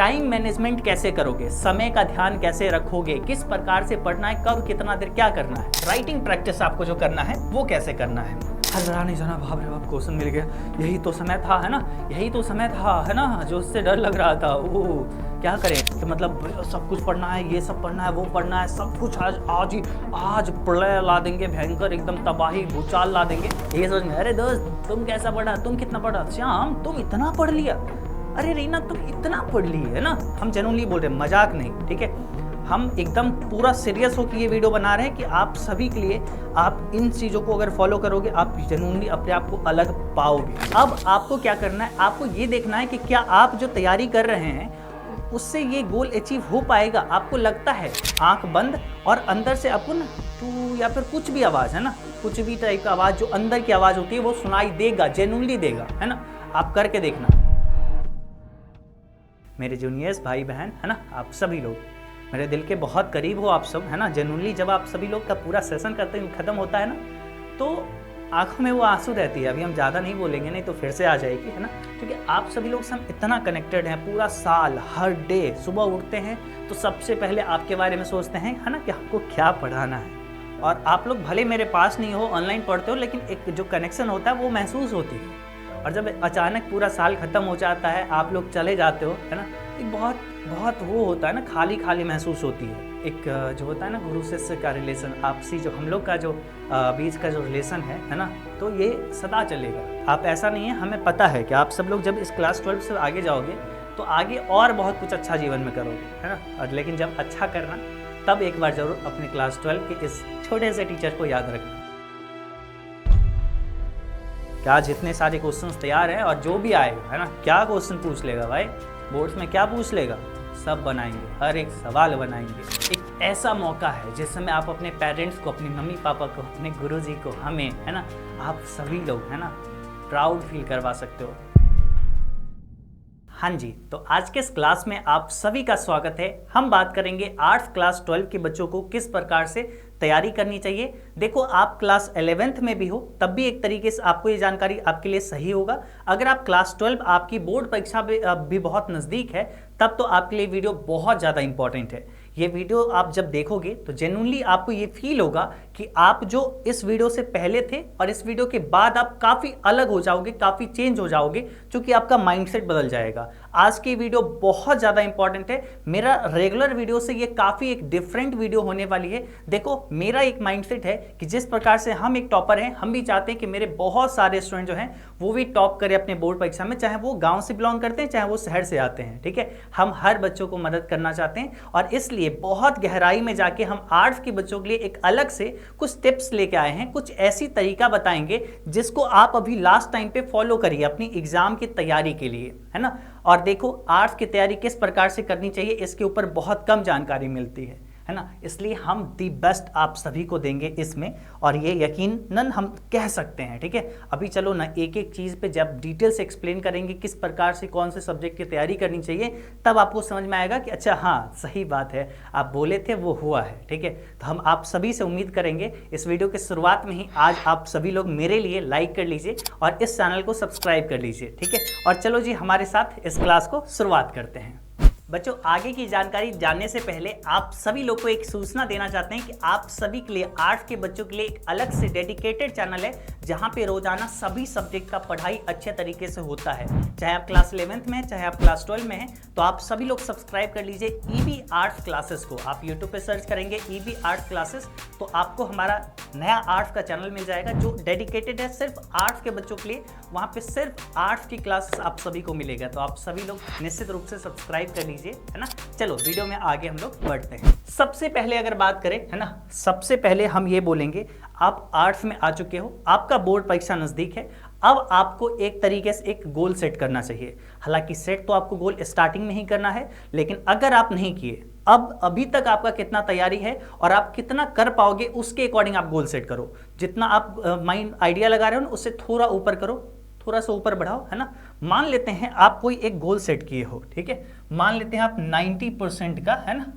Time management कैसे करोगे, समय का ध्यान कैसे रखोगे, किस प्रकार से पढ़ना है, कब कितना देर क्या करना है, राइटिंग प्रैक्टिस आपको जो करना है वो कैसे करना है। हर नहीं जाना, बाप रे बाप क्वेश्चन मिल गया, यही तो समय था, है ना, यही तो समय था, है ना, जो उससे डर लग रहा था। वो क्या करें कि मतलब सब कुछ पढ़ना है, ये सब पढ़ना है, वो पढ़ना है, सब कुछ आज प्रलय ला देंगे, भयंकर एकदम तबाही भूचाल ला देंगे। ये सोच में, अरे दोस्त तुम कैसा पढ़ा, तुम कितना पढ़ा, श्याम तुम इतना पढ़ लिया, अरे रीना तुम इतना पढ़ ली है ना। हम जेन्युइनली बोल रहे हैं, मजाक नहीं, ठीक है। हम एकदम पूरा सीरियस होकर ये वीडियो बना रहे हैं कि आप सभी के लिए, आप इन चीज़ों को अगर फॉलो करोगे आप जेन्युइनली अपने आप को अलग पाओगे। अब आपको क्या करना है, आपको ये देखना है कि क्या आप जो तैयारी कर रहे हैं उससे ये गोल अचीव हो पाएगा। आपको लगता है आंख बंद और अंदर से अपन टू या फिर कुछ भी आवाज़, है ना, कुछ भी टाइप का आवाज़, जो अंदर की आवाज़ होती है वो सुनाई देगा, जेन्युइनली देगा, है ना। आप करके देखना। मेरे जूनियर्स भाई बहन, है ना, आप सभी लोग मेरे दिल के बहुत करीब हो आप सब, है ना। जेन्युइनली जब आप सभी लोग का पूरा सेशन खत्म होता है ना, तो आंखों में वो आंसू रहती है। अभी हम ज़्यादा नहीं बोलेंगे, नहीं तो फिर से आ जाएगी, है ना, क्योंकि आप सभी लोग से हम इतना कनेक्टेड हैं। पूरा साल हर डे सुबह उठते हैं तो सबसे पहले आपके बारे में सोचते हैं, है ना, कि आपको क्या पढ़ाना है। और आप लोग भले मेरे पास नहीं हो, ऑनलाइन पढ़ते हो, लेकिन एक जो कनेक्शन होता है वो महसूस होती है। और जब अचानक पूरा साल ख़त्म हो जाता है, आप लोग चले जाते हो, है ना, एक बहुत वो होता है ना, खाली खाली महसूस होती है। एक जो होता है ना गुरु शिष्य का रिलेशन, आपसी जो हम लोग का जो बीच का जो रिलेशन है ना, तो ये सदा चलेगा। आप ऐसा नहीं है, हमें पता है कि आप सब लोग जब इस क्लास 12 से आगे जाओगे तो आगे और बहुत कुछ अच्छा जीवन में करोगे, है ना। और लेकिन जब अच्छा करना, तब एक बार ज़रूर अपने क्लास 12 के इस छोटे से टीचर को याद रखना। क्या जितने सारे क्वेश्चंस तैयार हैं और जो भी आएगा, है ना, क्या क्वेश्चन पूछ लेगा भाई, बोर्ड्स में क्या पूछ लेगा, सब बनाएंगे, हर एक सवाल बनाएंगे। एक ऐसा मौका है जिस समय आप अपने पेरेंट्स को, अपने मम्मी पापा को, अपने गुरुजी को, हमें, है ना, आप सभी लोग, है ना, प्राउड फील करवा सकते हो। हाँ जी, तो आज के इस क्लास में आप सभी का स्वागत है। हम बात करेंगे आर्ट्स क्लास 12 के बच्चों को किस प्रकार से तैयारी करनी चाहिए। देखो, आप क्लास 11th में भी हो तब भी एक तरीके से आपको ये जानकारी आपके लिए सही होगा। अगर आप क्लास 12, आपकी बोर्ड परीक्षा भी बहुत नज़दीक है, तब तो आपके लिए वीडियो बहुत ज़्यादा इंपॉर्टेंट है। ये वीडियो आप जब देखोगे तो जेन्युइनली आपको ये फील होगा कि आप जो इस वीडियो से पहले थे और इस वीडियो के बाद आप काफ़ी अलग हो जाओगे, काफ़ी चेंज हो जाओगे, क्योंकि आपका माइंडसेट बदल जाएगा। आज की वीडियो बहुत ज़्यादा इंपॉर्टेंट है। मेरा रेगुलर वीडियो से ये काफ़ी एक डिफरेंट वीडियो होने वाली है। देखो, मेरा एक माइंडसेट है कि जिस प्रकार से हम एक टॉपर हैं, हम भी चाहते हैं कि मेरे बहुत सारे स्टूडेंट जो हैं वो भी टॉप करें अपने बोर्ड परीक्षा में, चाहे वो गाँव से बिलोंग करते हैं, चाहे वो शहर से आते हैं, ठीक है। हम हर बच्चों को मदद करना चाहते हैं और इसलिए बहुत गहराई में जाके हम आर्ट्स के बच्चों के लिए एक अलग से कुछ टिप्स लेके आए हैं। कुछ ऐसी तरीका बताएंगे जिसको आप अभी लास्ट टाइम पे फॉलो करिए अपनी एग्जाम की तैयारी के लिए, है ना। और देखो, आर्ट्स की तैयारी किस प्रकार से करनी चाहिए इसके ऊपर बहुत कम जानकारी मिलती है ना, इसलिए हम दी बेस्ट आप सभी को देंगे इसमें, और ये यकीनन हम कह सकते हैं, ठीक है। अभी चलो ना, एक एक चीज़ पे जब डिटेल से एक्सप्लेन करेंगे किस प्रकार से कौन से सब्जेक्ट की तैयारी करनी चाहिए, तब आपको समझ में आएगा कि अच्छा हाँ, सही बात है, आप बोले थे वो हुआ है, ठीक है। तो हम आप सभी से उम्मीद करेंगे इस वीडियो के शुरुआत में ही आज आप सभी लोग मेरे लिए लाइक कर लीजिए और इस चैनल को सब्सक्राइब कर लीजिए, ठीक है। और चलो जी, हमारे साथ इस क्लास को शुरुआत करते हैं। बच्चों, आगे की जानकारी जानने से पहले आप सभी लोग को एक सूचना देना चाहते हैं कि आप सभी के लिए, आर्ट्स के बच्चों के लिए एक अलग से डेडिकेटेड चैनल है जहां पे रोजाना सभी सब्जेक्ट का पढ़ाई अच्छे तरीके से होता है। चाहे आप क्लास 11th में हैं, चाहे आप क्लास 12 में हैं, तो आप सभी लोग सब्सक्राइब कर लीजिए ईबी आर्ट्स क्लासेस को। आप यूट्यूब पे सर्च करेंगे ईबी आर्ट्स क्लासेस, तो आपको हमारा नया आर्ट्स का चैनल मिल जाएगा जो डेडिकेटेड है सिर्फ आर्ट्स के बच्चों के लिए। वहाँ पे सिर्फ आर्ट्स की क्लासेस आप सभी को मिलेगा, तो आप सभी लोग निश्चित रूप से सब्सक्राइब कर लीजिए, है ना। चलो वीडियो में आगे हम लोग बढ़ते हैं। सबसे पहले अगर बात करें, है ना, सबसे पहले हम ये बोलेंगे, आप आर्ट्स में आ चुके हो, आपका बोर्ड परीक्षा नज़दीक है, अब आपको एक तरीके से एक गोल सेट करना चाहिए। हालांकि सेट तो आपको गोल स्टार्टिंग में ही करना है, लेकिन अगर आप नहीं किए, अब अभी तक आपका कितना तैयारी है और आप कितना कर पाओगे उसके अकॉर्डिंग आप गोल सेट करो। जितना आप माइंड आइडिया लगा रहे हो ना, उससे थोड़ा ऊपर करो, थोड़ा सा ऊपर बढ़ाओ, है ना। मान लेते हैं आप कोई एक गोल सेट किए हो, ठीक है। मान लेते हैं आप 90% का, है ना,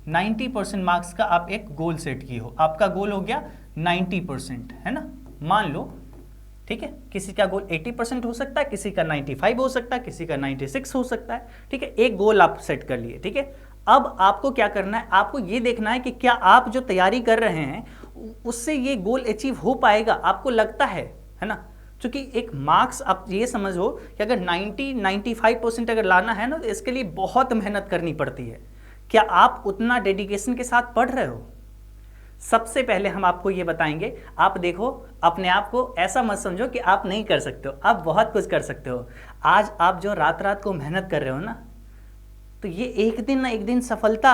90% मार्क्स का आप एक गोल सेट किए हो। आपका गोल हो गया 90%, है ना, मान लो, ठीक है, किसी का गोल 80% हो सकता है, किसी का 95 हो सकता है, किसी का 96 हो सकता है। ठीक है, एक गोल आप सेट कर लिए। ठीक है, अब आपको क्या करना है, आपको ये देखना है कि क्या आप जो तैयारी कर रहे हैं उससे ये गोल अचीव हो पाएगा, आपको लगता है ना। क्योंकि एक मार्क्स आप ये समझो कि अगर 90-95% अगर लाना है ना, तो इसके लिए बहुत मेहनत करनी पड़ती है। क्या आप उतना डेडिकेशन के साथ पढ़ रहे हो? सबसे पहले हम आपको ये बताएंगे, आप देखो अपने आप को ऐसा मत समझो कि आप नहीं कर सकते हो, आप बहुत कुछ कर सकते हो। आज आप जो रात रात को मेहनत कर रहे हो ना, तो ये एक दिन ना एक दिन सफलता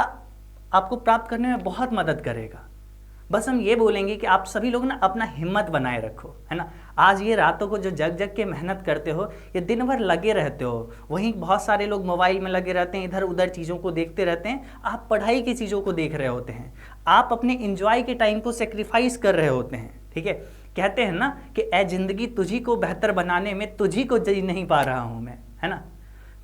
आपको प्राप्त करने में बहुत मदद करेगा। बस हम ये बोलेंगे कि आप सभी लोग ना अपना हिम्मत बनाए रखो, है ना। आज ये रातों को जो जग जग के मेहनत करते हो, ये दिन भर लगे रहते हो, वहीं बहुत सारे लोग मोबाइल में लगे रहते हैं, इधर उधर चीज़ों को देखते रहते हैं, आप पढ़ाई की चीज़ों को देख रहे होते हैं, आप अपने इंजॉय के टाइम को सेक्रीफाइस कर रहे होते हैं। ठीक है, कहते हैं ना कि ए जिंदगी तुझी को बेहतर बनाने में तुझी को जी नहीं पा रहा हूँ मैं, है ना।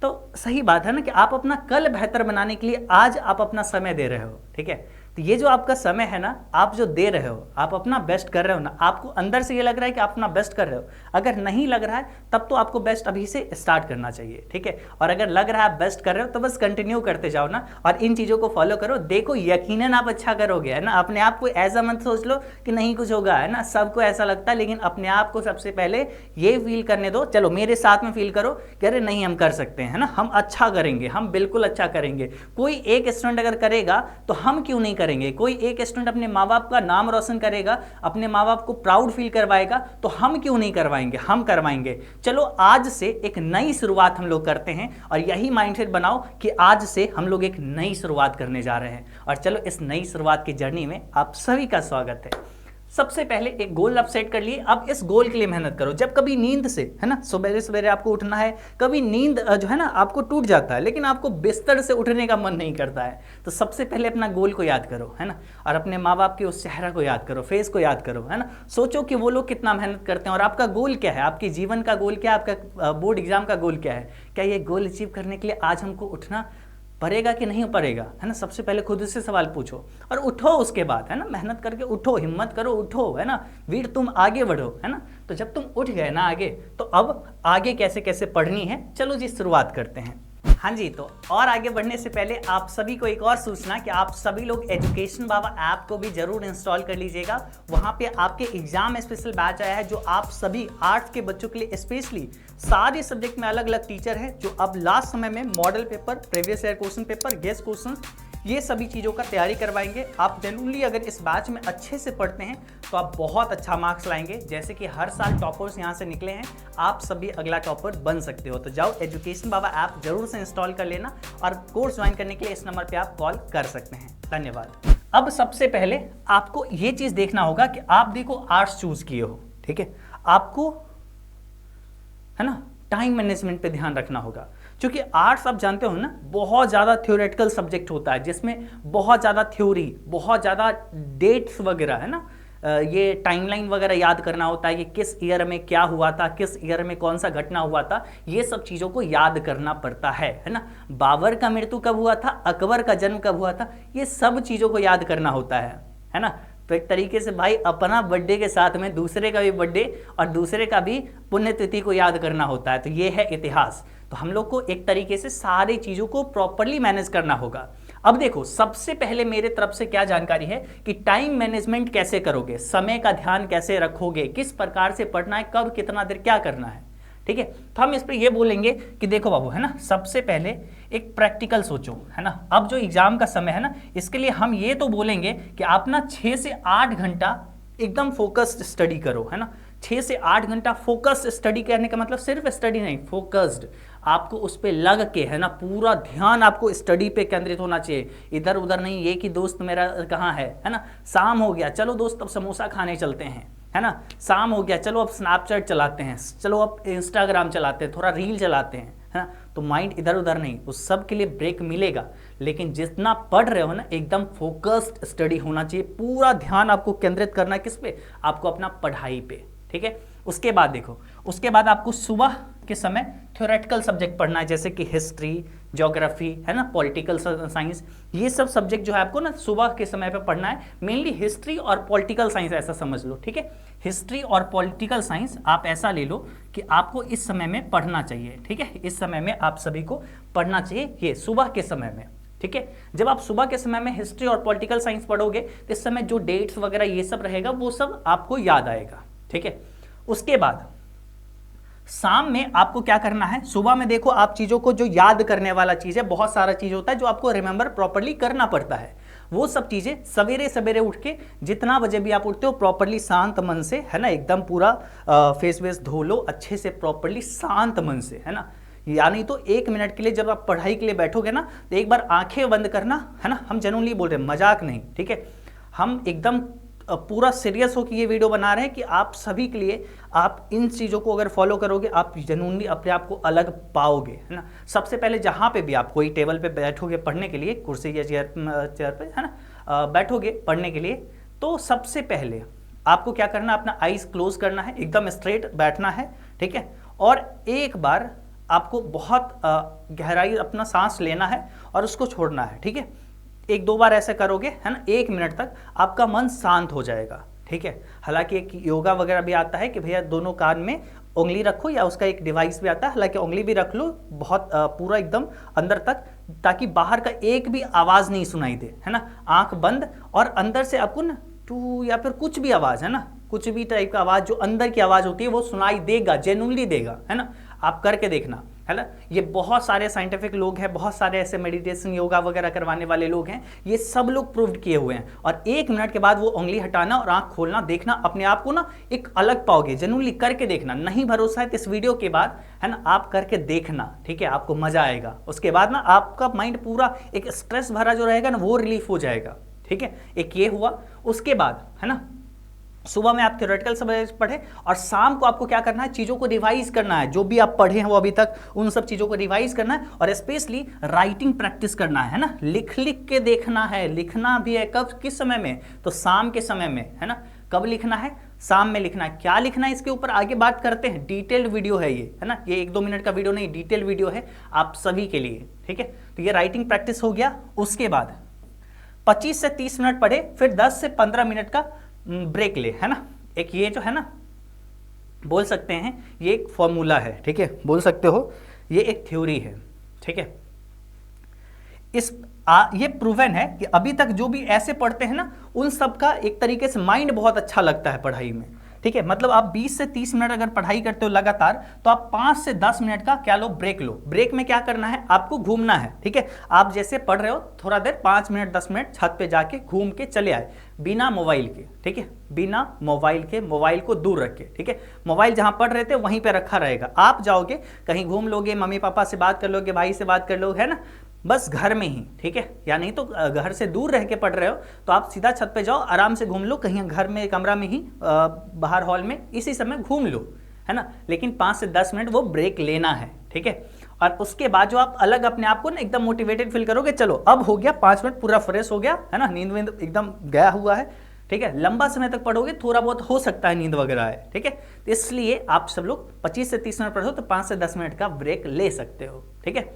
तो सही बात है ना कि आप अपना कल बेहतर बनाने के लिए आज आप अपना समय दे रहे हो। ठीक है, तो ये जो आपका समय है ना, आप जो दे रहे हो, आप अपना बेस्ट कर रहे हो ना, आपको अंदर से ये लग रहा है कि आप अपना बेस्ट कर रहे हो। अगर नहीं लग रहा है तब तो आपको बेस्ट अभी से स्टार्ट करना चाहिए। ठीक है, और अगर लग रहा है आप बेस्ट कर रहे हो तो बस कंटिन्यू करते जाओ ना, और इन चीज़ों को फॉलो करो, देखो यकीनन आप अच्छा करोगे, है ना। अपने आप को ऐसा मत सोच लो कि नहीं कुछ होगा, है ना, सबको ऐसा लगता है, लेकिन अपने आप को सबसे पहले ये फील करने दो, चलो मेरे साथ में फील करो कि अरे नहीं हम कर सकते हैं, है ना, हम अच्छा करेंगे, हम बिल्कुल अच्छा करेंगे। कोई एक स्टूडेंट अगर करेगा तो हम क्यों नहीं करेंगे? कोई एक स्टूडेंट अपने माँ बाप का नाम रोशन करेगा, अपने माँ बाप को प्राउड फील करवाएगा, तो हम क्यों नहीं करवाएंगे? हम करवाएंगे। चलो आज से एक नई शुरुआत हम लोग करते हैं, और यही माइंडसेट बनाओ कि आज से हम लोग एक नई शुरुआत करने जा रहे हैं। और चलो इस नई शुरुआत की जर्नी में आप सभी का स्वागत है। सबसे पहले एक गोल आप सेट कर लिए, अब इस गोल के लिए मेहनत करो। जब कभी नींद से, है ना, सवेरे सवेरे आपको उठना है, कभी नींद जो है ना आपको टूट जाता है, लेकिन आपको बिस्तर से उठने का मन नहीं करता है, तो सबसे पहले अपना गोल को याद करो, है ना, और अपने माँ बाप के उस चेहरा को याद करो, फेस को याद करो, है ना। सोचो कि वो लोग कितना मेहनत करते हैं, और आपका गोल क्या है, आपके जीवन का गोल क्या है, आपका बोर्ड एग्जाम का गोल क्या है। क्या ये गोल अचीव करने के लिए आज हमको उठना पड़ेगा कि नहीं पड़ेगा, है ना। सबसे पहले खुद से सवाल पूछो और उठो। उसके बाद, है ना, मेहनत करके उठो, हिम्मत करो, उठो, है ना, वीर तुम आगे बढ़ो, है ना। तो जब तुम उठ गए ना आगे, तो अब आगे कैसे कैसे पढ़नी है, चलो जी शुरुआत करते हैं। हाँ जी, तो और आगे बढ़ने से पहले आप सभी को एक और सूचना कि आप सभी लोग एजुकेशन बाबा ऐप को भी जरूर इंस्टॉल कर लीजिएगा। वहाँ पे आपके एग्जाम स्पेशल बैच आया है, जो आप सभी आर्ट्स के बच्चों के लिए स्पेशली सारे सब्जेक्ट में अलग अलग टीचर हैं, जो अब लास्ट समय में model paper, previous year question paper, guest question, ये सभी चीज़ों का तैयारी करवाएंगे। आप जेन्युइनली अगर इस बैच में अच्छे से पढ़ते हैं तो आप बहुत अच्छा मार्क्स लाएंगे। जैसे कि हर साल टॉपर्स यहाँ से निकले हैं, आप सभी अगला टॉपर बन सकते हो। तो जाओ एजुकेशन बाबा ऐप जरूर से इंस्टॉल कर लेना, और कोर्स ज्वाइन करने के लिए इस नंबर पे आप कॉल कर सकते हैं। धन्यवाद। अब सबसे पहले आपको ये चीज़ देखना होगा कि आप देखो आर्ट्स चूज किए हो, ठीक है, आपको, है ना, टाइम मैनेजमेंट पे ध्यान रखना होगा। क्योंकि आर्ट्स आप जानते हो ना, बहुत ज़्यादा थ्योरेटिकल सब्जेक्ट होता है, जिसमें बहुत ज़्यादा थ्योरी, बहुत ज़्यादा डेट्स वगैरह, है ना, ये टाइमलाइन वगैरह याद करना होता है कि किस ईयर में क्या हुआ था, किस ईयर में कौन सा घटना हुआ था, ये सब चीज़ों को याद करना पड़ता है ना। बाबर का मृत्यु कब हुआ था, अकबर का जन्म कब हुआ था, ये सब चीज़ों को याद करना होता है ना। तो एक तरीके से भाई अपना बर्थडे के साथ में दूसरे का भी बर्थडे और दूसरे का भी पुण्यतिथि को याद करना होता है। तो ये है इतिहास। तो हम लोग को एक तरीके से सारी चीज़ों को प्रॉपरली मैनेज करना होगा। अब देखो, सबसे पहले मेरे तरफ से क्या जानकारी है कि टाइम मैनेजमेंट कैसे करोगे, समय का ध्यान कैसे रखोगे, किस प्रकार से पढ़ना है, कब कितना देर क्या करना है, ठीक है। तो हम इस पर ये बोलेंगे कि देखो बाबू, है ना, सबसे पहले एक प्रैक्टिकल सोचो, है ना। अब जो एग्जाम का समय है ना, इसके लिए हम ये तो बोलेंगे कि आप ना 6 से 8 घंटा एकदम फोकस्ड स्टडी करो, है ना। 6 से 8 घंटा फोकस्ड स्टडी करने का मतलब सिर्फ स्टडी नहीं, फोकस्ड, आपको उस पर लग के, है ना, पूरा ध्यान आपको स्टडी पे केंद्रित होना चाहिए, इधर उधर नहीं, ये कि दोस्त मेरा कहाँ है ना, शाम हो गया चलो दोस्त अब समोसा खाने चलते हैं, है ना, शाम हो गया चलो अब स्नैपचैट चलाते हैं, चलो अब इंस्टाग्राम चलाते हैं, थोड़ा रील चलाते हैं, है ना। तो माइंड इधर उधर नहीं, उस सब के लिए ब्रेक मिलेगा, लेकिन जितना पढ़ रहे हो ना, एकदम फोकस्ड स्टडी होना चाहिए, पूरा ध्यान आपको केंद्रित करना है किस पे, आपको अपना पढ़ाई पे, ठीक है। उसके बाद देखो, उसके बाद आपको सुबह के समय थ्योरेटिकल सब्जेक्ट पढ़ना है, जैसे कि हिस्ट्री, ज्योग्राफी, है ना, पॉलिटिकल साइंस, ये सब सब्जेक्ट जो है आपको ना सुबह के समय पे पढ़ना है। मेनली हिस्ट्री और पॉलिटिकल साइंस ऐसा समझ लो, ठीक है। हिस्ट्री और पॉलिटिकल साइंस आप ऐसा ले लो कि आपको इस समय में पढ़ना चाहिए, ठीक है। इस समय में आप सभी को पढ़ना चाहिए, ये सुबह के समय में, ठीक है। जब आप सुबह के समय में हिस्ट्री और पॉलिटिकल साइंस पढ़ोगे तो इस समय जो डेट्स वगैरह ये सब रहेगा वो सब आपको याद आएगा, ठीक है। उसके बाद शाम में आपको क्या करना है, सुबह में देखो आप चीज़ों को जो याद करने वाला चीज़ है, बहुत सारा चीज़ होता है जो आपको रिमेंबर प्रॉपरली करना पड़ता है। वो सब चीज़ें सवेरे सवेरे उठ के जितना बजे भी आप उठते हो प्रॉपरली शांत मन से, है ना, एकदम पूरा फेस वेस धो लो अच्छे से प्रॉपरली शांत मन से, है ना। यानी तो 1 मिनट के लिए जब आप पढ़ाई के लिए बैठोगे ना तो एक बार आंखें बंद करना, है ना। हम जनरली बोल रहे हैं, मजाक नहीं, ठीक है। हम एकदम पूरा सीरियस हो कि ये वीडियो बना रहे हैं कि आप सभी के लिए, आप इन चीज़ों को अगर फॉलो करोगे आप जनूनली अपने आप को अलग पाओगे, है ना। सबसे पहले जहाँ पे भी आप कोई टेबल पे बैठोगे पढ़ने के लिए, कुर्सी या चेयर पे, है ना, बैठोगे पढ़ने के लिए, तो सबसे पहले आपको क्या करना है, अपना आईज क्लोज करना है, एकदम स्ट्रेट बैठना है, ठीक है। और एक बार आपको बहुत गहराई अपना सांस लेना है और उसको छोड़ना है, ठीक है। 1-2 बार ऐसे करोगे, है ना, 1 मिनट तक आपका मन शांत हो जाएगा, ठीक है। हालांकि एक योगा वगैरह भी आता है कि भैया दोनों कान में उंगली रखो, या उसका एक डिवाइस भी आता है, हालांकि उंगली भी रख लो बहुत पूरा एकदम अंदर तक, ताकि बाहर का एक भी आवाज़ नहीं सुनाई दे, है ना। आंख बंद और अंदर से आपको ना टू या फिर कुछ भी आवाज़, है ना, कुछ भी टाइप का आवाज़ जो अंदर की आवाज़ होती है वो सुनाई देगा, जेन्युइनली देगा, है ना। आप करके देखना, है ना। ये बहुत सारे साइंटिफिक लोग हैं, बहुत सारे ऐसे मेडिटेशन योगा वगैरह करवाने वाले लोग हैं, ये सब लोग प्रूव किए हुए हैं। और 1 मिनट के बाद वो उंगली हटाना और आंख खोलना, देखना अपने आप को ना एक अलग पाओगे, जेन्युइनली करके देखना। नहीं भरोसा है तो इस वीडियो के बाद, है ना, आप करके देखना, ठीक है, आपको मजा आएगा। उसके बाद ना आपका माइंड पूरा एक स्ट्रेस भरा जो रहेगा ना वो रिलीफ हो जाएगा, ठीक है। एक ये हुआ। उसके बाद, है ना, सुबह में आप थ्योरेटिकल सब्जेक्ट पढ़े और शाम को आपको क्या करना है, चीज़ों को रिवाइज करना है, जो भी आप पढ़े हैं वो अभी तक उन सब चीज़ों को रिवाइज करना है। और स्पेशली राइटिंग प्रैक्टिस करना है ना, लिख लिख के देखना है। लिखना भी है कब, किस समय में, तो शाम के समय में, है ना। कब लिखना है, शाम में लिखना है। क्या लिखना है इसके ऊपर आगे बात करते हैं, डिटेल्ड वीडियो है ये, है ना। ये 1-2 मिनट का वीडियो नहीं, डिटेल वीडियो है आप सभी के लिए, ठीक है। तो ये राइटिंग प्रैक्टिस हो गया। उसके बाद 25 से 30 मिनट पढ़े, फिर 10 से 15 मिनट का ब्रेक ले, है ना। एक ये जो है ना, बोल सकते हैं ये एक फॉर्मूला है, ठीक है, बोल सकते हो ये एक थ्योरी है, ठीक है। ये प्रूवन है कि अभी तक जो भी ऐसे पढ़ते हैं ना उन सब का एक तरीके से माइंड बहुत अच्छा लगता है पढ़ाई में, ठीक है। मतलब आप 20 से 30 मिनट अगर पढ़ाई करते हो लगातार तो आप 5 से 10 मिनट का क्या लो, ब्रेक लो। ब्रेक में क्या करना है, आपको घूमना है, ठीक है। आप जैसे पढ़ रहे हो थोड़ा देर 5 मिनट 10 मिनट छत पे जाके घूम के चले आए, बिना मोबाइल के, ठीक है, बिना मोबाइल के, मोबाइल को दूर रख के, ठीक है। मोबाइल जहां पढ़ रहे थे वहीं पे रखा रहेगा। आप जाओगे कहीं घूम लोगे, मम्मी पापा से बात कर लोगे, भाई से बात कर लोगे, है ना, बस घर में ही, ठीक है। या नहीं तो घर से दूर रह के पढ़ रहे हो तो आप सीधा छत पे जाओ, आराम से घूम लो, कहीं घर में कमरा में ही, बाहर हॉल में इसी समय घूम लो, है ना। लेकिन 5 से 10 मिनट वो ब्रेक लेना है, ठीक है। और उसके बाद जो आप अलग अपने आप को ना एकदम मोटिवेटेड फील करोगे, चलो अब हो गया 5 मिनट, पूरा फ्रेश हो गया, है ना, नींद में एकदम गया हुआ है, ठीक है। लंबा समय तक पढ़ोगे थोड़ा बहुत हो सकता है नींद वगैरह है, ठीक है। तो इसलिए आप सब लोग 25 से 30 मिनट पढ़ो तो 5 से 10 मिनट का ब्रेक ले सकते हो, ठीक है।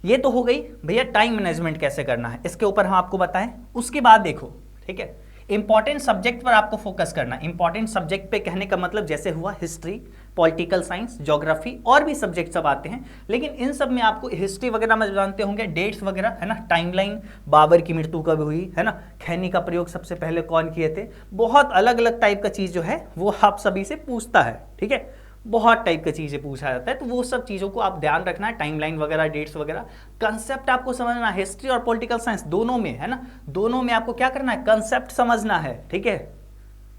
ये तो हो गई भैया टाइम मैनेजमेंट कैसे करना है, इसके ऊपर हम आपको बताएं। उसके बाद देखो, ठीक है, इंपॉर्टेंट सब्जेक्ट पर आपको फोकस करना। इंपॉर्टेंट सब्जेक्ट पे कहने का मतलब जैसे हुआ हिस्ट्री, पॉलिटिकल साइंस, ज्योग्राफी, और भी सब्जेक्ट सब आते हैं। लेकिन इन सब में आपको हिस्ट्री वगैरह में जानते होंगे, डेट्स वगैरह, है ना, टाइमलाइन, बाबर की मृत्यु कब हुई, है ना, खैनी का प्रयोग सबसे पहले कौन किए थे, बहुत अलग अलग टाइप का चीज़ जो है वो आप सभी से पूछता है, ठीक है। बहुत टाइप की चीज़ें पूछा जाता है, तो वो सब चीज़ों को आप ध्यान रखना है, टाइमलाइन वगैरह, डेट्स वगैरह। कंसेप्ट आपको समझना है, हिस्ट्री और पॉलिटिकल साइंस दोनों में, है ना, दोनों में आपको क्या करना है, कंसेप्ट समझना है, ठीक है।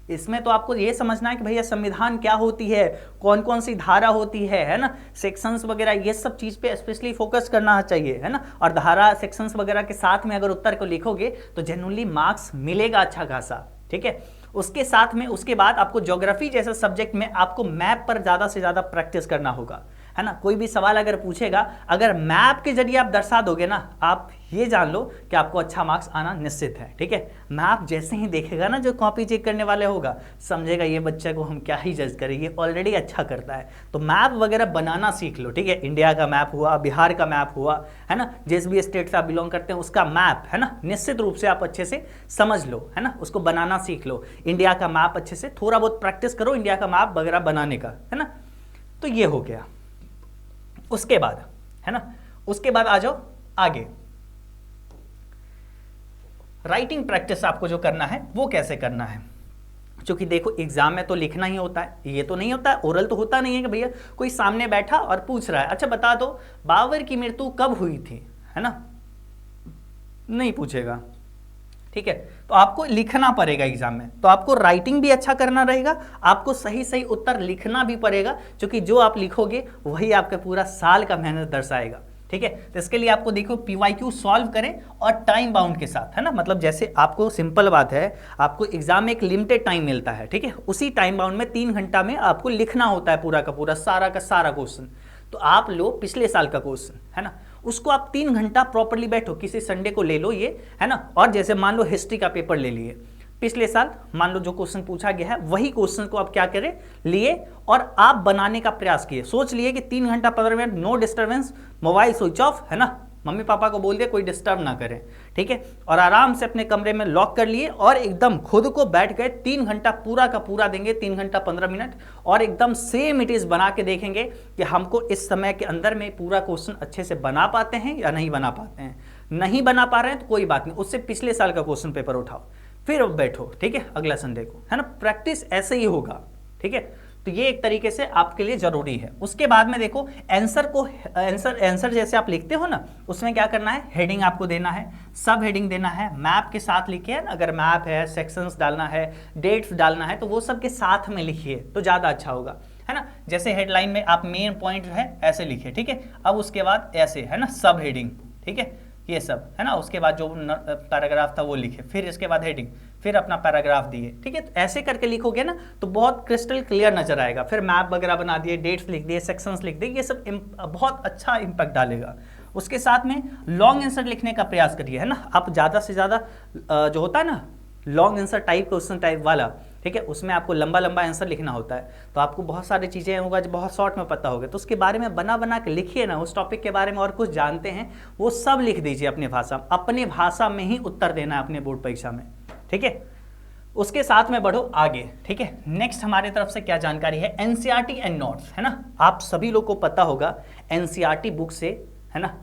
इसमें तो आपको ये समझना है कि भैया संविधान क्या होती है, कौन कौन सी धारा होती है ना, सेक्शंस वगैरह, ये सब चीज़ पे स्पेशली फोकस करना चाहिए, है ना। और धारा सेक्शंस वगैरह के साथ में अगर उत्तर को लिखोगे तो जनरली मार्क्स मिलेगा अच्छा खासा, ठीक है। उसके साथ में उसके बाद आपको ज्योग्राफी जैसे सब्जेक्ट में आपको मैप पर ज़्यादा से ज़्यादा प्रैक्टिस करना होगा। है ना। कोई भी सवाल अगर पूछेगा, अगर मैप के जरिए आप दर्शा दोगे ना, आप ये जान लो कि आपको अच्छा मार्क्स आना निश्चित है, ठीक है। मैप जैसे ही देखेगा ना जो कॉपी चेक करने वाले होगा, समझेगा ये बच्चे को हम क्या ही जज करें, ये ऑलरेडी अच्छा करता है। तो मैप वगैरह बनाना सीख लो, ठीक है। इंडिया का मैप हुआ, बिहार का मैप हुआ, है ना, जिस भी स्टेट से आप बिलोंग करते हैं उसका मैप, है ना, निश्चित रूप से आप अच्छे से समझ लो, है ना, उसको बनाना सीख लो। इंडिया का मैप अच्छे से थोड़ा बहुत प्रैक्टिस करो इंडिया का मैप वगैरह बनाने का, है ना। तो ये हो गया। उसके बाद, है ना, उसके बाद आ जाओ आगे। राइटिंग प्रैक्टिस आपको जो करना है वो कैसे करना है, क्योंकि देखो एग्जाम में तो लिखना ही होता है, ये तो नहीं होता है, ओरल तो होता नहीं है कि भैया कोई सामने बैठा और पूछ रहा है अच्छा बता दो बाबर की मृत्यु कब हुई थी, है ना, नहीं पूछेगा, ठीक है। तो आपको लिखना पड़ेगा एग्जाम में, तो आपको राइटिंग भी अच्छा करना रहेगा, आपको सही सही उत्तर लिखना भी पड़ेगा, क्योंकि जो आप लिखोगे वही आपका पूरा साल का मेहनत दर्शाएगा, ठीक है। तो इसके लिए आपको देखो PYQ सॉल्व करें और टाइम बाउंड के साथ, है ना, मतलब जैसे आपको सिंपल बात है, आपको एग्जाम में एक लिमिटेड टाइम मिलता है, ठीक है, उसी टाइम बाउंड में 3 घंटा में आपको लिखना होता है पूरा का पूरा सारा का सारा क्वेश्चन। तो आप लो पिछले साल का क्वेश्चन, है ना, उसको आप 3 घंटा प्रॉपर्ली बैठो, किसी संडे को ले लो ये, है ना, और जैसे मान लो हिस्ट्री का पेपर ले लिए पिछले साल, मान लो जो क्वेश्चन पूछा गया है वही क्वेश्चन को आप क्या करें लिए और आप बनाने का प्रयास किए, सोच लिए कि 3 घंटा 15 minute no disturbance, mobile switch off, है ना, मम्मी पापा को बोल दिया कोई डिस्टर्ब ना करें, ठीक है, और आराम से अपने कमरे में लॉक कर लिए और एकदम खुद को बैठ गए 3 घंटा पूरा का पूरा देंगे, 3 घंटा 15 मिनट, और एकदम सेम इट इज बना के देखेंगे कि हमको इस समय के अंदर में पूरा क्वेश्चन अच्छे से बना पाते हैं या नहीं बना पाते हैं। नहीं बना पा रहे हैं तो कोई बात नहीं, उससे पिछले साल का क्वेश्चन पेपर उठाओ, फिर बैठो, ठीक है, अगला संडे को, है ना, प्रैक्टिस ऐसे ही होगा, ठीक है। तो ये एक तरीके से आपके लिए जरूरी है। उसके बाद में देखो आंसर जैसे आप लिखते हो ना, उसमें क्या करना है, हेडिंग आपको देना है, सब हेडिंग देना है, मैप के साथ लिखिए, अगर मैप है, सेक्शंस डालना है, डेट्स डालना है, तो वो सब के साथ में लिखिए तो ज़्यादा अच्छा होगा, है ना। जैसे हेडलाइन में आप मेन पॉइंट है ऐसे लिखिए, ठीक है, अब उसके बाद ऐसे, है ना, सब हेडिंग, ठीक है, ये सब, है ना, उसके बाद जो पैराग्राफ था वो लिखे, फिर इसके बाद हेडिंग, फिर अपना पैराग्राफ दिए, ठीक है। तो ऐसे करके लिखोगे ना तो बहुत क्रिस्टल क्लियर नजर आएगा। फिर मैप वगैरह बना दिए, डेट्स लिख दिए, सेक्शंस लिख दिए, ये सब बहुत अच्छा इंपैक्ट डालेगा। उसके साथ में लॉन्ग आंसर लिखने का प्रयास करिए, है ना, आप ज़्यादा से ज़्यादा जो होता है ना long answer type question type वाला, ठीक है, उसमें आपको लंबा लंबा आंसर लिखना होता है, तो आपको बहुत सारी चीज़ें होगा जो बहुत शॉर्ट में पता होगा, तो उसके बारे में बना बना के लिखिए ना, उस टॉपिक के बारे में और कुछ जानते हैं वो सब लिख दीजिए अपने भाषा में ही उत्तर देना है अपने बोर्ड परीक्षा में, ठीक है। उसके साथ में बढ़ो आगे, ठीक है। नेक्स्ट हमारे तरफ से क्या जानकारी है, NCERT एंड नोट्स, है ना, आप सभी लोग को पता होगा NCERT बुक से, है ना,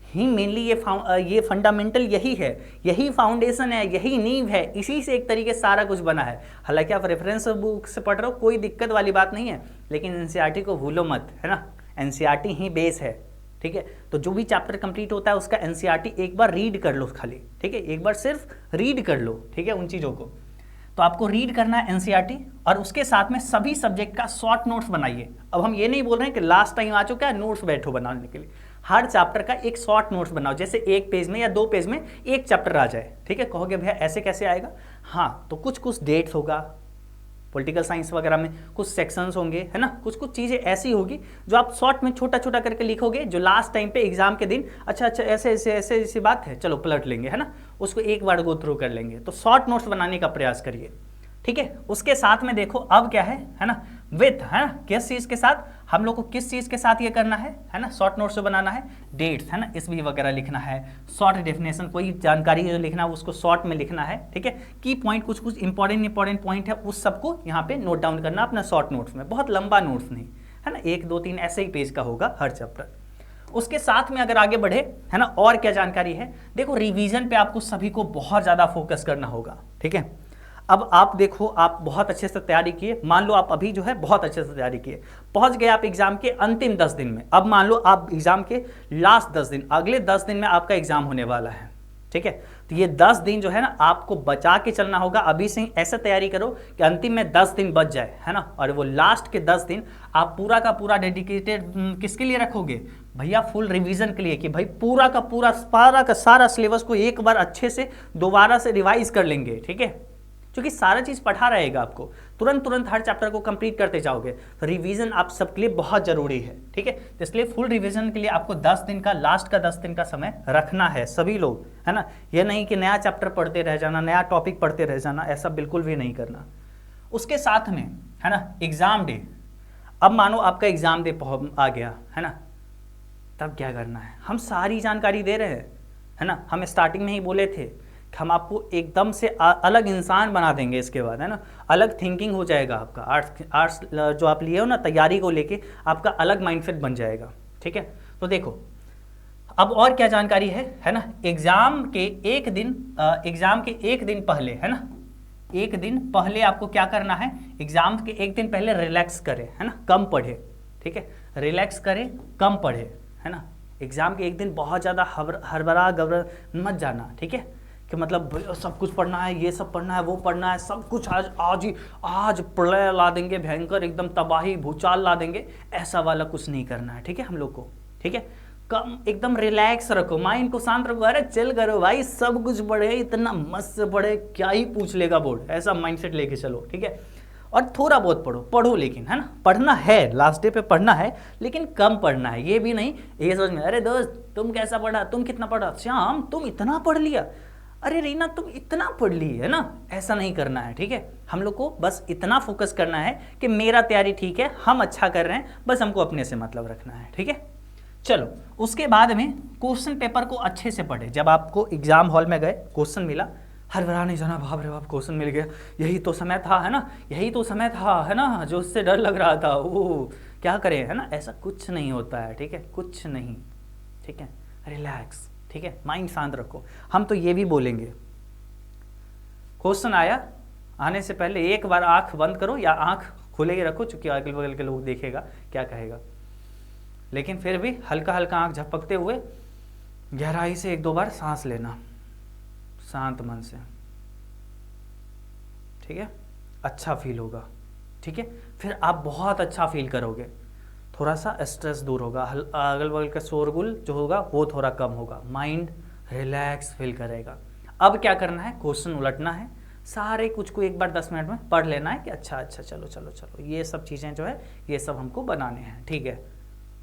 ही मेनली ये फंडामेंटल यही है, यही फाउंडेशन है, यही नींव है, इसी से एक तरीके से सारा कुछ बना है। हालांकि आप रेफरेंस बुक से पढ़ रहे हो कोई दिक्कत वाली बात नहीं है, लेकिन NCERT को भूलो मत, है ना, NCERT ही बेस है, ठीक है। तो जो भी चैप्टर कंप्लीट होता है उसका NCERT एक बार रीड कर लो खाली, ठीक है, एक बार सिर्फ रीड कर लो, ठीक है, उन चीज़ों को। तो आपको रीड करना है NCERT और उसके साथ में सभी सब्जेक्ट का शॉर्ट नोट्स बनाइए। अब हम ये नहीं बोल रहे हैं कि लास्ट टाइम आ चुका है नोट्स बैठो बनाने के लिए, हर चैप्टर का एक शॉर्ट नोट्स बनाओ, जैसे 1 पेज में या 2 पेज में एक चैप्टर आ जाए, ठीक है। कहोगे भैया ऐसे कैसे आएगा, हाँ, तो कुछ कुछ डेट्स होगा, पॉलिटिकल साइंस वगैरह में कुछ सेक्शंस होंगे, है ना, कुछ कुछ चीज़ें ऐसी होगी जो आप शॉर्ट में छोटा छोटा करके लिखोगे, जो लास्ट टाइम पे एग्जाम के दिन अच्छा ऐसे ऐसे ऐसे ऐसी बात है, चलो पलट लेंगे, है ना, उसको एक बार गो थ्रू कर लेंगे। तो शॉर्ट नोट्स बनाने का प्रयास करिए, ठीक है। उसके साथ में देखो अब क्या है ना, विथ, है ना, किस चीज़ के साथ हम लोग को किस चीज़ के साथ ये करना है ना, शॉर्ट नोट्स जो बनाना है, डेट्स, है ना, इसवी वगैरह लिखना है, शॉर्ट डेफिनेशन, कोई जानकारी जो लिखना है उसको शॉर्ट में लिखना है, ठीक है। की पॉइंट कुछ कुछ इंपॉर्टेंट पॉइंट है उस सबको यहाँ पे नोट डाउन करना अपना शॉर्ट नोट्स में, बहुत लंबा नोट्स नहीं, है ना, 1 2 3 ऐसे ही पेज का होगा हर चैप्टर। उसके साथ में अगर आगे बढ़े, है ना, और क्या जानकारी है, देखो रिवीजन पे आपको सभी को बहुत ज़्यादा फोकस करना होगा, ठीक है। अब आप देखो, आप बहुत अच्छे से तैयारी किए, मान लो आप अभी जो है बहुत अच्छे से तैयारी किए, पहुंच गए आप एग्जाम के अंतिम 10 दिन में, अब मान लो आप एग्जाम के लास्ट 10 दिन, अगले 10 दिन में आपका एग्जाम होने वाला है, ठीक है। तो ये 10 दिन जो है ना आपको बचा के चलना होगा, अभी से ऐसे तैयारी करो कि अंतिम में 10 दिन बच जाए, है ना, और वो लास्ट के 10 दिन आप पूरा का पूरा डेडिकेटेड किसके लिए रखोगे भैया, फुल रिवीजन के लिए, कि भाई पूरा का सारा सिलेबस को एक बार अच्छे से दोबारा से रिवाइज कर लेंगे, ठीक है। क्योंकि सारा चीज़ पढ़ा रहेगा आपको, तुरंत तुरंत हर चैप्टर को कंप्लीट करते जाओगे, तो रिवीजन आप सबके लिए बहुत ज़रूरी है, ठीक है। तो इसलिए फुल रिवीजन के लिए आपको 10 दिन का, लास्ट का 10 दिन का समय रखना है सभी लोग, है ना। ये नहीं कि नया चैप्टर पढ़ते रह जाना, नया टॉपिक पढ़ते रह जाना, ऐसा बिल्कुल भी नहीं करना। उसके साथ में, है ना, एग्ज़ाम डे। अब मानो आपका एग्ज़ाम डे आ गया, है ना, तब क्या करना है। हम सारी जानकारी दे रहे हैं, है ना। हम स्टार्टिंग में ही बोले थे कि हम आपको एकदम से अलग इंसान बना देंगे इसके बाद, है ना। अलग थिंकिंग हो जाएगा आपका, आर्ट्स जो आप लिए हो ना तैयारी को लेके, आपका अलग माइंडसेट बन जाएगा, ठीक है। तो देखो अब और क्या जानकारी है ना। एग्ज़ाम के एक दिन पहले, है ना, एक दिन पहले आपको क्या करना है, एग्ज़ाम के एक दिन पहले रिलैक्स करें, है ना, कम पढ़े, ठीक है। रिलैक्स करें, कम पढ़े, है ना। एग्ज़ाम के एक दिन बहुत ज़्यादा हड़बड़ा घबरा मत जाना, ठीक है, कि मतलब सब कुछ पढ़ना है, ये सब पढ़ना है, वो पढ़ना है, सब कुछ आज प्रलय ला देंगे, भयंकर एकदम तबाही भूचाल ला देंगे, ऐसा वाला कुछ नहीं करना है, ठीक है हम लोग को, ठीक है। कम एकदम रिलैक्स रखो, माइंड को शांत रखो, अरे चिल करो भाई, सब कुछ पढ़े, इतना मस्त से पढ़े, क्या ही पूछ लेगा बोर्ड, ऐसा माइंडसेट लेके चलो, ठीक है। और थोड़ा बहुत पढ़ो लेकिन, है ना, पढ़ना है, लास्ट डे पे पढ़ना है, लेकिन कम पढ़ना है। ये भी नहीं ये सोच में, अरे दोस्त तुम कैसा पढ़ा, तुम कितना पढ़ा, श्याम तुम इतना पढ़ लिया, अरे रीना तुम इतना पढ़ ली, है ना, ऐसा नहीं करना है, ठीक है। हम लोग को बस इतना फोकस करना है कि मेरा तैयारी ठीक है, हम अच्छा कर रहे हैं, बस हमको अपने से मतलब रखना है, ठीक है। चलो उसके बाद में क्वेश्चन पेपर को अच्छे से पढ़े। जब आपको एग्जाम हॉल में गए, क्वेश्चन मिला, हड़बड़ा नहीं जाना, बाप रे बाप क्वेश्चन मिल गया, यही तो समय था, है ना, यही तो समय था, है ना, जो उससे डर लग रहा था, वो क्या करें, है ना, ऐसा कुछ नहीं होता है, ठीक है, कुछ नहीं, ठीक है। रिलैक्स, ठीक है, माइंड शांत रखो। हम तो ये भी बोलेंगे, क्वेश्चन आया, आने से पहले एक बार आंख बंद करो या आंख खुले ही रखो, चूंकि अगल बगल के लोग देखेगा क्या कहेगा, लेकिन फिर भी हल्का हल्का आंख झपकते हुए गहराई से 1-2 बार सांस लेना, शांत मन से, ठीक है, अच्छा फील होगा, ठीक है। फिर आप बहुत अच्छा फील करोगे, थोड़ा सा स्ट्रेस दूर होगा, अगल बगल का शोरगुल जो होगा वो थोड़ा कम होगा, माइंड रिलैक्स फील करेगा। अब क्या करना है, क्वेश्चन उलटना है, सारे कुछ को एक बार 10 मिनट में पढ़ लेना है कि अच्छा चलो ये सब चीज़ें जो है ये सब हमको बनाने हैं, ठीक है,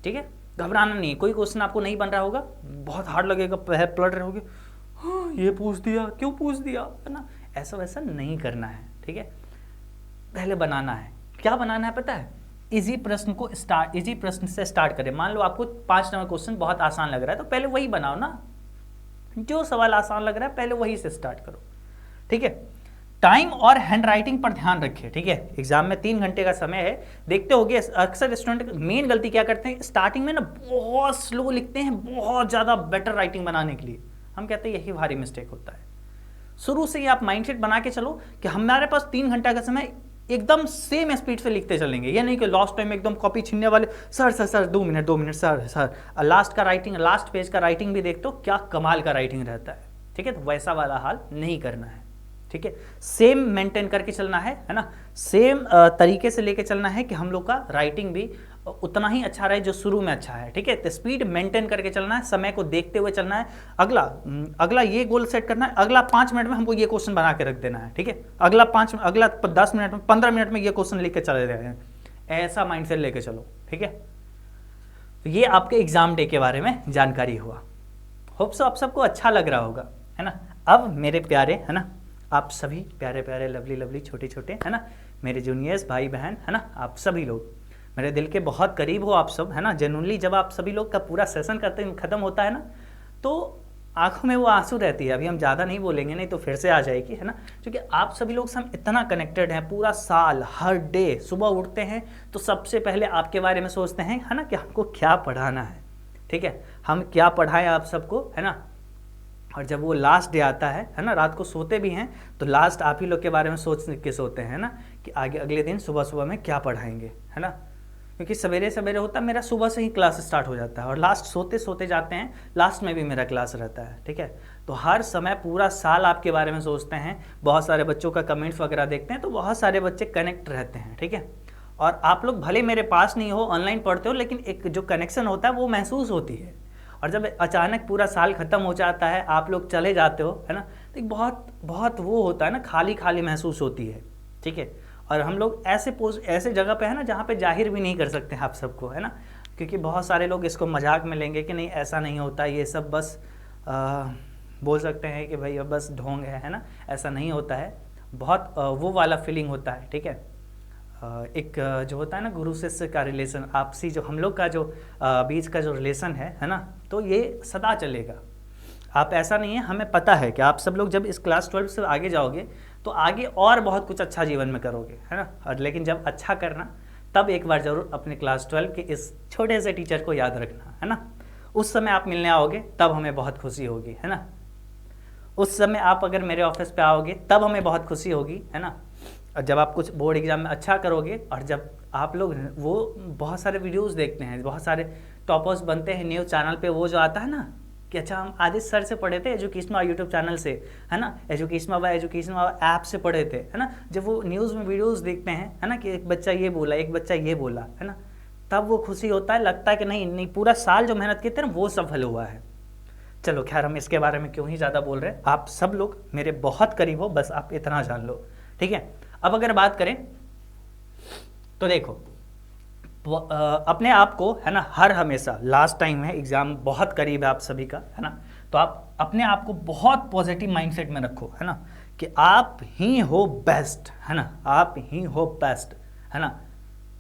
ठीक है। घबराना नहीं, कोई क्वेश्चन आपको नहीं बन रहा होगा, बहुत हार्ड लगेगा, पलट रहे होगे, हाँ ये पूछ दिया, क्यों पूछ दिया, है ना, ऐसा वैसा नहीं करना है, ठीक है। पहले बनाना है, क्या बनाना है पता है, इजी प्रश्न से स्टार्ट करें। मान लो आपको 5 नंबर क्वेश्चन बहुत आसान लग रहा है, तो पहले वही बनाओ ना, जो सवाल आसान लग रहा है पहले वही से स्टार्ट करो, ठीक है। टाइम और हैंड राइटिंग पर ध्यान रखिए, ठीक है। एग्जाम में 3 घंटे का समय है, देखते होगे अक्सर स्टूडेंट मेन गलती क्या करते हैं, स्टार्टिंग में ना बहुत स्लो लिखते हैं, बहुत ज़्यादा बेटर राइटिंग बनाने के लिए। हम कहते हैं यही भारी मिस्टेक होता है। शुरू से ही आप माइंडसेट बना के चलो कि हमारे पास 3 घंटा का समय, एकदम सेम स्पीड से लिखते चलेंगे, ये नहीं कि लास्ट टाइम एकदम कॉपी छीनने वाले, सर 2 मिनट सर। लास्ट का राइटिंग, लास्ट पेज का राइटिंग भी देखते हो क्या कमाल का राइटिंग रहता है, ठीक है। तो वैसा वाला हाल नहीं करना है, ठीक है। सेम मेंटेन करके चलना है ना, सेम तरीके से लेके चलना है कि हम लोग का राइटिंग भी उतना ही अच्छा रहे जो शुरू में अच्छा है, ठीक है। तो स्पीड मेंटेन करके चलना है, समय को देखते हुए चलना है। अगला ये गोल सेट करना है, अगला 5 मिनट में हमको ये क्वेश्चन बना के रख देना है, ठीक है। अगला 10 मिनट में, 15 मिनट में ये क्वेश्चन लेके चले रहे हैं, ऐसा माइंडसेट लेके चलो, ठीक है। तो ये आपके एग्जाम डे के बारे में जानकारी हुआ। होप सो आप सबको अच्छा लग रहा होगा, है ना। अब मेरे प्यारे, है ना, आप सभी प्यारे प्यारे लवली छोटे छोटे, है ना, मेरे जूनियर्स भाई बहन, है ना, आप सभी लोग मेरे दिल के बहुत करीब हो आप सब, है ना। जेन्युइनली जब आप सभी लोग का पूरा सेशन खत्म होता है ना, तो आंखों में वो आंसू रहती है। अभी हम ज़्यादा नहीं बोलेंगे, नहीं तो फिर से आ जाएगी, है ना, क्योंकि आप सभी लोग से हम इतना कनेक्टेड हैं, पूरा साल हर डे सुबह उठते हैं तो सबसे पहले आपके बारे में सोचते हैं, है ना, कि हमको क्या पढ़ाना है, ठीक है, हम क्या पढ़ाएं आप सबको, है ना। और जब वो लास्ट डे आता है ना, रात को सोते भी हैं तो लास्ट आप ही लोग के बारे में सोच के सोते हैं ना, कि आगे अगले दिन सुबह में क्या पढ़ाएंगे, है ना। क्योंकि सवेरे सवेरे होता है, मेरा सुबह से ही क्लास स्टार्ट हो जाता है और लास्ट सोते जाते हैं, लास्ट में भी मेरा क्लास रहता है, ठीक है। तो हर समय पूरा साल आपके बारे में सोचते हैं, बहुत सारे बच्चों का कमेंट्स वगैरह देखते हैं, तो बहुत सारे बच्चे कनेक्ट रहते हैं, ठीक है। और आप लोग भले मेरे पास नहीं हो, ऑनलाइन पढ़ते हो, लेकिन एक जो कनेक्शन होता है वो महसूस होती है। और जब अचानक पूरा साल खत्म हो जाता है, आप लोग चले जाते हो, है ना, तो एक बहुत बहुत वो होता है ना, खाली खाली महसूस होती है, ठीक है। और हम लोग ऐसे जगह पे है ना जहाँ पे जाहिर भी नहीं कर सकते आप सबको, है ना, क्योंकि बहुत सारे लोग इसको मजाक में लेंगे कि नहीं ऐसा नहीं होता, ये सब बस बोल सकते हैं कि भाई अब बस ढोंग है ना, ऐसा नहीं होता है। बहुत वो वाला फीलिंग होता है, ठीक है। एक जो होता है ना गुरु शिष्य का रिलेशन, आपसी जो हम लोग का जो बीच का जो रिलेशन है ना, तो ये सदा चलेगा। आप ऐसा नहीं है, हमें पता है कि आप सब लोग जब इस क्लास 12 से आगे जाओगे तो आगे और बहुत कुछ अच्छा जीवन में करोगे, है ना। और लेकिन जब अच्छा करना तब एक बार जरूर अपने क्लास 12 के इस छोटे से टीचर को याद रखना, है ना। उस समय आप मिलने आओगे तब हमें बहुत खुशी होगी, है ना। उस समय आप अगर मेरे ऑफिस पे आओगे तब हमें बहुत खुशी होगी, है ना। और जब आप कुछ बोर्ड एग्जाम में अच्छा करोगे, और जब आप लोग वो बहुत सारे वीडियोस देखते हैं, बहुत सारे टॉपर्स बनते हैं न्यूज़ चैनल पे, वो जो आता है ना कि अच्छा हम आदित्य सर से पढ़े थे एजुकेशनल यूट्यूब चैनल से, है ना, एजुकेशनल ऐप से पढ़े थे, है ना। जब वो न्यूज़ में वीडियोस देखते हैं, है ना, कि एक बच्चा ये बोला, एक बच्चा ये बोला, है ना, तब वो खुशी होता है, लगता है कि नहीं पूरा साल जो मेहनत की थी ना वो सफल हुआ है। चलो खैर, हम इसके बारे में क्यों ही ज़्यादा बोल रहे हैं, आप सब लोग मेरे बहुत करीब हो, बस आप इतना जान लो, ठीक है। अब अगर बात करें तो देखो अपने आप को, है ना, हर हमेशा लास्ट टाइम है, एग्जाम बहुत करीब है आप सभी का, है ना, तो आप अपने आप को बहुत पॉजिटिव माइंडसेट में रखो, है ना, कि आप ही हो बेस्ट, है ना, आप ही हो बेस्ट, है ना।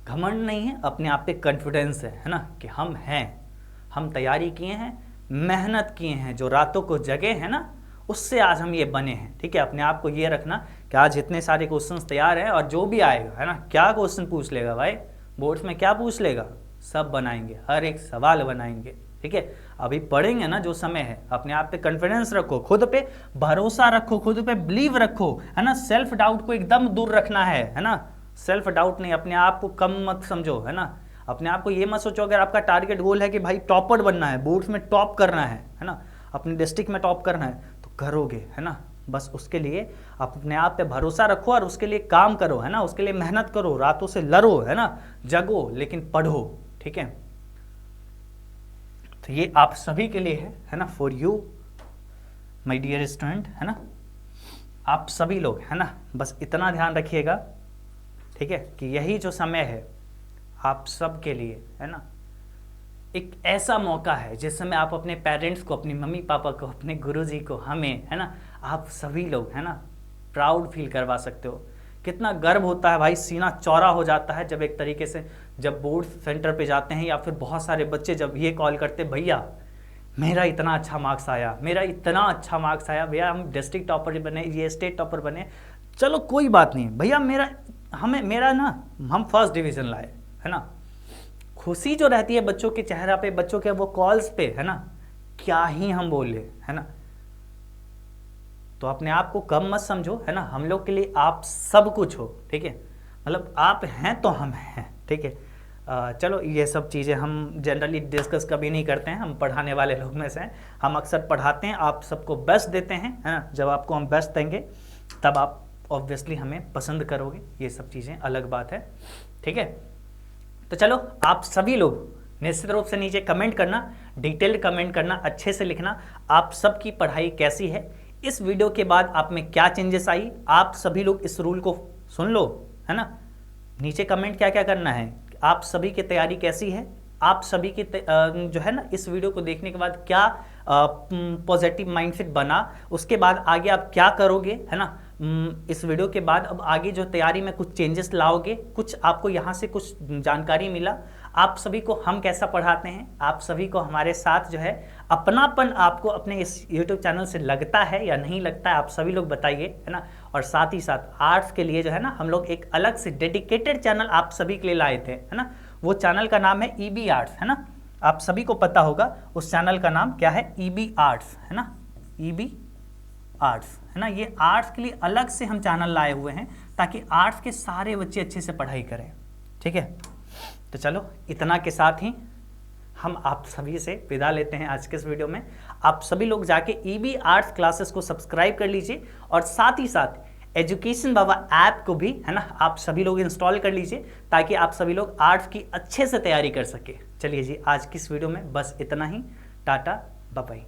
घमंड नहीं है, अपने आप पे कॉन्फिडेंस है ना, कि हम हैं, हम तैयारी किए हैं, मेहनत किए हैं, जो रातों को जगे हैं ना, उससे आज हम ये बने हैं, ठीक है। अपने आप को ये रखना कि आज इतने सारे क्वेश्चंस तैयार हैं, और जो भी आएगा, है ना, क्या क्वेश्चन पूछ लेगा भाई बोर्ड्स में, क्या पूछ लेगा, सब बनाएंगे, हर एक सवाल बनाएंगे, ठीक है। अभी पढ़ेंगे ना जो समय है, अपने आप पे कॉन्फिडेंस रखो, खुद पे भरोसा रखो, खुद पे बिलीव रखो, है ना। सेल्फ डाउट को एकदम दूर रखना है ना, सेल्फ डाउट नहीं, अपने आप को कम मत समझो, है ना। अपने आप को ये मत सोचो, अगर आपका टारगेट गोल है कि भाई टॉपर बनना है, बोर्ड्स में टॉप करना है ना, अपने डिस्ट्रिक्ट में टॉप करना है, तो करोगे, है ना। बस उसके लिए आप अपने आप पे भरोसा रखो और उसके लिए काम करो, है ना, उसके लिए मेहनत करो, रातों से लड़ो, है ना, जगो, लेकिन पढ़ो, ठीक है। तो ये आप सभी के लिए है ना, for you my dear student, है ना, आप सभी लोग, है ना, बस इतना ध्यान रखिएगा, ठीक है, कि यही जो समय है आप सब के लिए, है ना, एक ऐसा मौका है जिस समय आप अपने पेरेंट्स को, अपनी मम्मी पापा को, अपने गुरुजी को, हमें, है ना, आप सभी लोग, है ना, प्राउड फील करवा सकते हो। कितना गर्व होता है भाई, सीना चौड़ा हो जाता है जब एक तरीके से जब बोर्ड सेंटर पे जाते हैं, या फिर बहुत सारे बच्चे जब ये कॉल करते, भैया मेरा इतना अच्छा मार्क्स आया, मेरा इतना अच्छा मार्क्स आया, भैया हम डिस्ट्रिक्ट टॉपर बने, ये स्टेट टॉपर बने, चलो कोई बात नहीं भैया, मेरा ना हम फर्स्ट डिवीज़न लाए, है ना। खुशी जो रहती है बच्चों के चेहरा पे, बच्चों के वो कॉल्स पे, है ना, क्या ही हम बोले, है ना। तो अपने आप को कम मत समझो, है ना, हम लोग के लिए आप सब कुछ हो, ठीक है, मतलब आप हैं तो हम हैं, ठीक है। चलो ये सब चीज़ें हम जनरली डिस्कस कभी नहीं करते हैं, हम पढ़ाने वाले लोग में से हैं, हम अक्सर पढ़ाते हैं, आप सबको बेस्ट देते हैं, है ना। जब आपको हम बेस्ट देंगे तब आप ऑब्वियसली हमें पसंद करोगे, ये सब चीज़ें अलग बात है, ठीक है। तो चलो आप सभी लोग निश्चित रूप से नीचे कमेंट करना, डिटेल्ड कमेंट करना, अच्छे से लिखना आप सबकी पढ़ाई कैसी है, इस वीडियो के बाद आप में क्या चेंजेस आई, आप सभी लोग इस रूल को सुन लो, है ना। नीचे कमेंट क्या क्या करना है, आप सभी की तैयारी कैसी है, आप सभी की जो है ना इस वीडियो को देखने के बाद क्या पॉजिटिव माइंडसेट बना, उसके बाद आगे आप क्या करोगे, है ना। इस वीडियो के बाद अब आगे जो तैयारी में कुछ चेंजेस लाओगे, कुछ आपको यहाँ से कुछ जानकारी मिला, आप सभी को हम कैसा पढ़ाते हैं, आप सभी को हमारे साथ जो है अपनापन आपको अपने इस YouTube चैनल से लगता है या नहीं लगता है, आप सभी लोग बताइए, है ना। और साथ ही साथ आर्ट्स के लिए जो है ना हम लोग एक अलग से डेडिकेटेड चैनल आप सभी के लिए लाए थे, है ना। वो चैनल का नाम है EB आर्ट्स, है ना, आप सभी को पता होगा उस चैनल का नाम क्या है, EB आर्ट्स, है ना, EB आर्ट्स, है ना। ये आर्ट्स के लिए अलग से हम चैनल लाए हुए हैं ताकि आर्ट्स के सारे बच्चे अच्छे से पढ़ाई करें, ठीक है। तो चलो इतना के साथ ही हम आप सभी से विदा लेते हैं आज के इस वीडियो में। आप सभी लोग जाके EB आर्ट्स क्लासेस को सब्सक्राइब कर लीजिए, और साथ ही साथ एजुकेशन बाबा ऐप को भी, है ना, आप सभी लोग इंस्टॉल कर लीजिए ताकि आप सभी लोग आर्ट्स की अच्छे से तैयारी कर सके। चलिए जी, आज की इस वीडियो में बस इतना ही, टाटा बाय बाय।